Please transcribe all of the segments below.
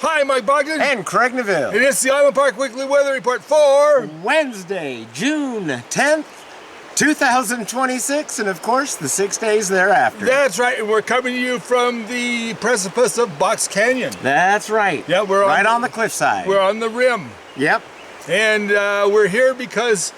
Hi, Mike Bogden. And Craig Neville. And it's the Island Park Weekly Weather Report for Wednesday, June 10th, 2026, and of course, the 6 days thereafter. That's right, and we're coming to you from the precipice of Box Canyon. That's right. Yeah, we're right on the cliffside. We're on the rim. Yep. And we're here because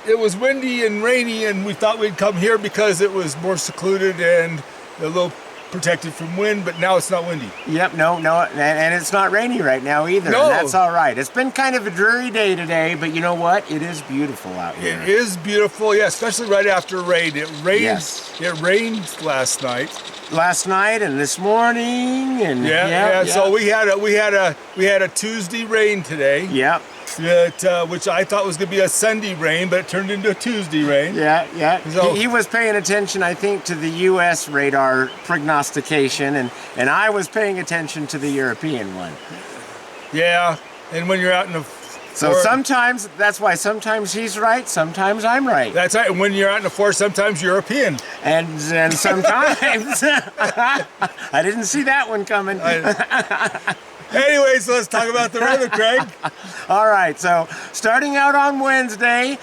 it was windy and rainy, and we thought we'd come here because it was more secluded and a little protected from wind, but now it's not windy. Yep, no, and it's not rainy right now either, No. and that's all right. It's been kind of a dreary day today, but you know what? It is beautiful out here. It is beautiful, yeah, especially right after rain. It rained. Yes. It rained last night. Last night and this morning, and Yeah. So we had a Tuesday rain today. Yep. Which I thought was going to be a Sunday rain, but it turned into a Tuesday rain. Yeah. So, he was paying attention, I think, to the U.S. radar prognostication, and I was paying attention to the European one. Yeah, and when you're out in the So sometimes, that's why sometimes he's right, sometimes I'm right. That's right, and when you're out in the forest, sometimes European. And sometimes, I didn't see that one coming. Anyways, let's talk about the weather, Craig. All right, so starting out on Wednesday,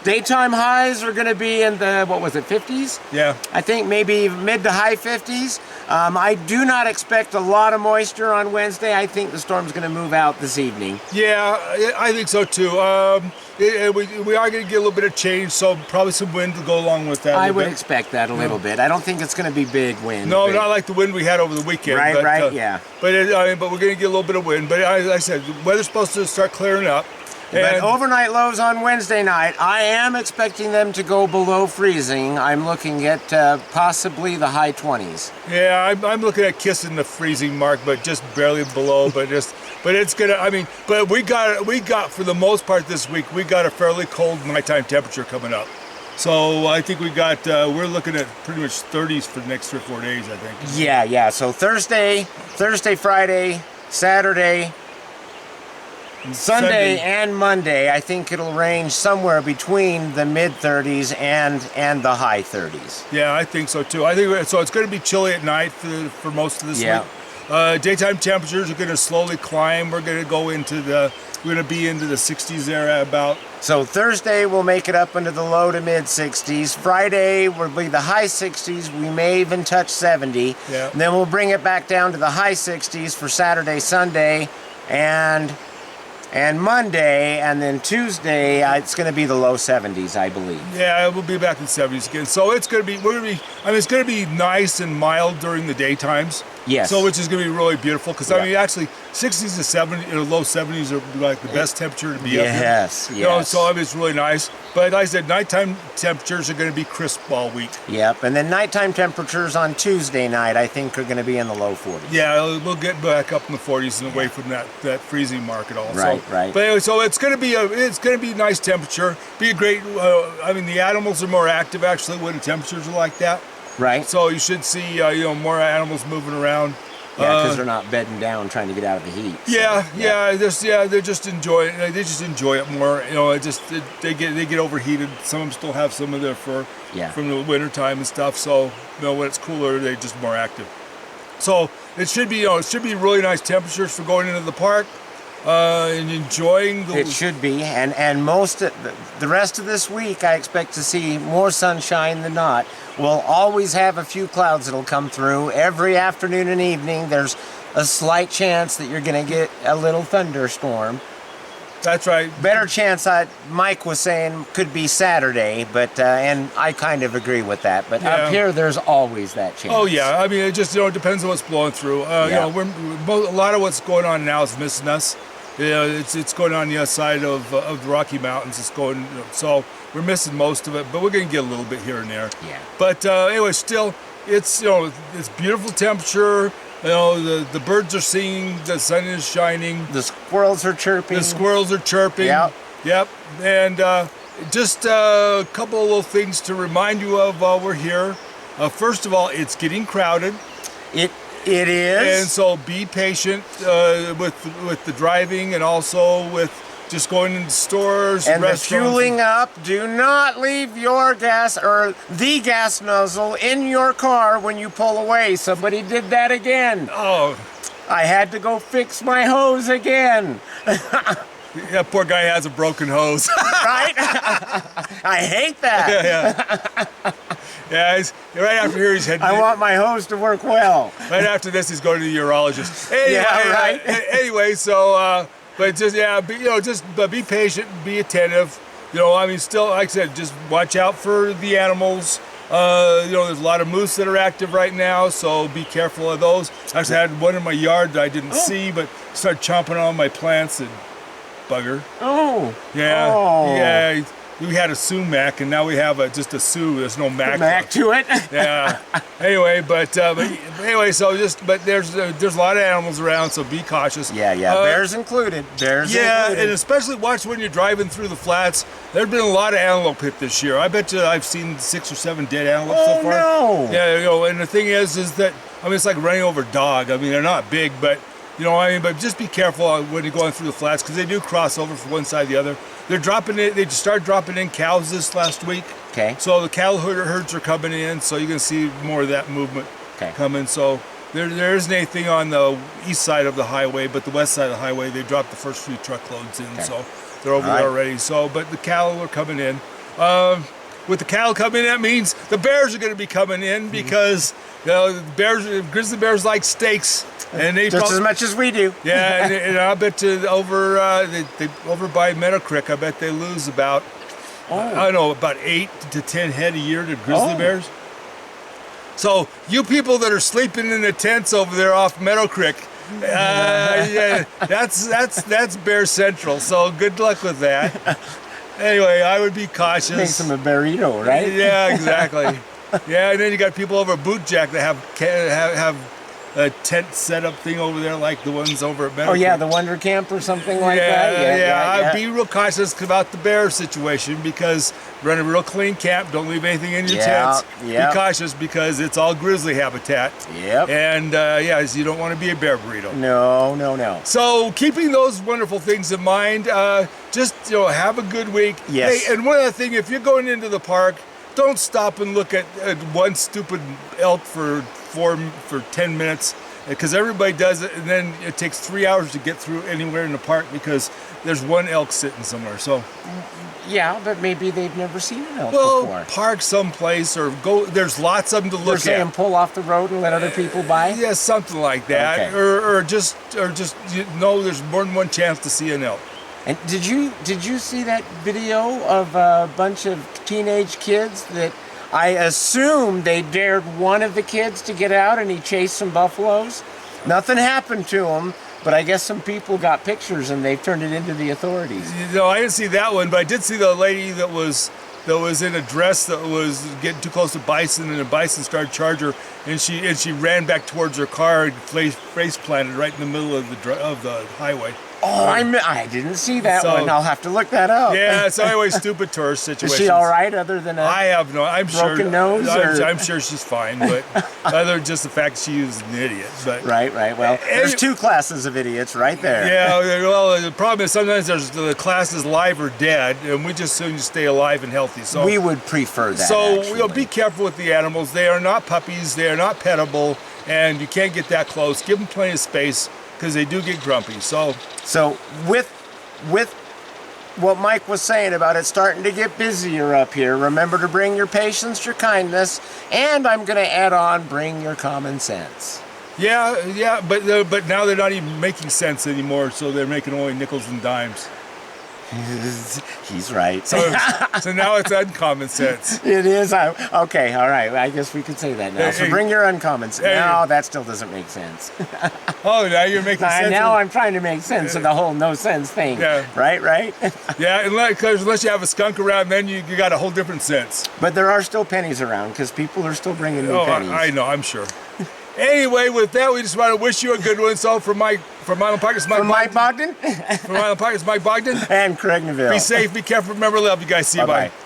daytime highs are going to be in the, 50s? Yeah. I think maybe mid to high 50s. I do not expect a lot of moisture on Wednesday. I think the storm's going to move out this evening. Yeah, I think so too. We are going to get a little bit of change, so probably some wind to go along with that. I would expect that a little bit. I don't think it's going to be big wind. No, not like the wind we had over the weekend. Right, yeah. But we're going to get a little bit of wind. But as I said, the weather's supposed to start clearing up. But overnight lows on Wednesday night, I am expecting them to go below freezing. I'm looking at possibly the high 20s. Yeah, I'm looking at kissing the freezing mark, but just barely below. But it's gonna. I mean, but we got for the most part this week, we got a fairly cold nighttime temperature coming up. So I think we're looking at pretty much 30s for the next 3 or 4 days, I think. Yeah. So Thursday, Friday, Saturday, Sunday and Monday, I think it'll range somewhere between the mid-30s and the high 30s. Yeah, I think so too. I think so. It's going to be chilly at night for most of this week. Daytime temperatures are going to slowly climb. We're going to be into the 60s there about. So Thursday we'll make it up into the low to mid 60s. Friday will be the high 60s. We may even touch 70. Yeah. And then we'll bring it back down to the high 60s for Saturday, Sunday, and Monday, and then Tuesday it's going to be the low 70s, I believe. Yeah, we'll be back in 70s again. So it's going to be it's going to be nice and mild during the daytimes. Yes. So which is going to be really beautiful because I mean actually 60s to 70s, low 70s are like the best temperature to be up here. Yes. You know, so I mean, it's really nice. But like I said, nighttime temperatures are going to be crisp all week. Yep, and then nighttime temperatures on Tuesday night I think are going to be in the low 40s. Yeah, we'll get back up in the 40s and away from that freezing mark at all. Right. But anyway, so it's going to be a nice temperature. Be a great. I mean, the animals are more active actually when the temperatures are like that. Right. So you should see more animals moving around. Yeah, because they're not bedding down trying to get out of the heat. So, they're just enjoying. They just enjoy it more. You know, they get overheated. Some of them still have some of their fur from the winter time and stuff. So when it's cooler, they're just more active. So it should be really nice temperatures for going into the park. And enjoying It should be, and most of the rest of this week I expect to see more sunshine than not. We'll always have a few clouds that'll come through every afternoon and evening. There's a slight chance that you're going to get a little thunderstorm. That's right. Better chance, Mike was saying, could be Saturday, but and I kind of agree with that. But up here, there's always that chance. Oh yeah, I mean it just depends on what's blowing through. A lot of what's going on now is missing us. It's going on the other side of the Rocky Mountains. It's going, so we're missing most of it, but we're going to get a little bit here and there. Yeah. But anyway, still, it's it's beautiful temperature. The birds are singing, the sun is shining. The squirrels are chirping. Yep. And just a couple of little things to remind you of while we're here. First of all, it's getting crowded. It is. And so be patient with the driving and also with just going into stores and restaurants. The fueling up. Do not leave your gas or the gas nozzle in your car when you pull away. Somebody did that again. Oh, I had to go fix my hose again. That poor guy has a broken hose. Right? I hate that. Yeah, right after here he's heading. I want my hose to work well. Right after this, he's going to the urologist. Anyway, Yeah, right. Anyway, so but just but be patient, be attentive. I mean, still, like I said, just watch out for the animals. There's a lot of moose that are active right now, so be careful of those. I actually had one in my yard that I didn't see, but started chomping on my plants and bugger. Oh. Yeah. Oh. Yeah. We had a sumac, and now we have just a Sioux. There's no mac. Back to it. Yeah. Anyway, but anyway, so but there's a lot of animals around, so be cautious. Yeah. Bears included. Yeah, and especially watch when you're driving through the flats. There've been a lot of antelope hit this year. I bet you I've seen 6 or 7 dead antelope so far. Oh no. Yeah, and the thing is that it's like running over a dog. I mean, they're not big, but but just be careful when you're going through the flats because they do cross over from one side to the other. They're dropping it. They just started dropping in cows this last week. Okay. So the cattle herds are coming in, so you're gonna see more of that movement coming. So there isn't anything on the east side of the highway, but the west side of the highway they dropped the first few truckloads in, so they're over there already. So, but the cattle are coming in. With the cattle coming in, that means the bears are going to be coming in because grizzly bears like steaks, and they just as much as we do. Yeah, and I bet over by Meadow Creek, I bet they lose about I don't know, about 8 to 10 head a year to grizzly bears. So you people that are sleeping in the tents over there off Meadow Creek, yeah, that's Bear Central. So good luck with that. Anyway, I would be cautious. Makes them a burrito, right? Yeah, exactly. Yeah, and then you got people over at Bootjack that have a tent setup thing over there like the ones over at Meadow Oh yeah, Creek. the Wonder Camp or something like that. Yeah. I'd be real cautious about the bear situation because run a real clean camp. Don't leave anything in your tents. Be cautious because it's all grizzly habitat. Yep. And so you don't want to be a bear burrito. No. So keeping those wonderful things in mind, just have a good week. Yes. Hey, and one other thing, if you're going into the park, don't stop and look at one stupid elk for 10 minutes, because everybody does it, and then it takes 3 hours to get through anywhere in the park because there's one elk sitting somewhere. So yeah, but maybe they've never seen an elk before. Park someplace or go. There's lots of them to look at. Saying pull off the road and let other people by. Yeah, something like that. Okay. Or just there's more than one chance to see an elk. And did you see that video of a bunch of teenage kids that I assume they dared one of the kids to get out and he chased some buffaloes? Nothing happened to him, but I guess some people got pictures and they've turned it into the authorities. I didn't see that one, but I did see the lady that was in a dress that was getting too close to bison, and the bison started to charge her, and she ran back towards her car and face planted right in the middle of the highway. Oh, I didn't see that one. I'll have to look that up. Yeah. So anyway, stupid tourist situation. Is she all right? Other than I'm broken nose, I'm sure she's fine, but other than just the fact she was an idiot. But right. Well, there's two classes of idiots right there. Yeah. Well, the problem is sometimes there's the class is live or dead, and we just soon stay alive and healthy. So we would prefer that. So be careful with the animals. They are not puppies. They are not pettable, and you can't get that close. Give them plenty of space, because they do get grumpy. So with what Mike was saying about it starting to get busier up here, remember to bring your patience, your kindness, and I'm going to add on, bring your common sense. Yeah, but now they're not even making sense anymore, so they're making only nickels and dimes. He's right. So now it's uncommon sense. It is. Okay, all right. I guess we could say that now. So bring your uncommon sense. No, that still doesn't make sense. Oh, now you're making sense. Now I'm trying to make sense of the whole no sense thing. Yeah. Right? Yeah, unless you have a skunk around, then you got a whole different sense. But there are still pennies around, because people are still bringing new pennies. I know, I'm sure. Anyway, with that, we just want to wish you a good one. So from Island Park, it's Mike Bogden. From Island Park, it's Mike Bogden. And Craig Neville. Be safe, be careful, remember, love you guys. See you, bye.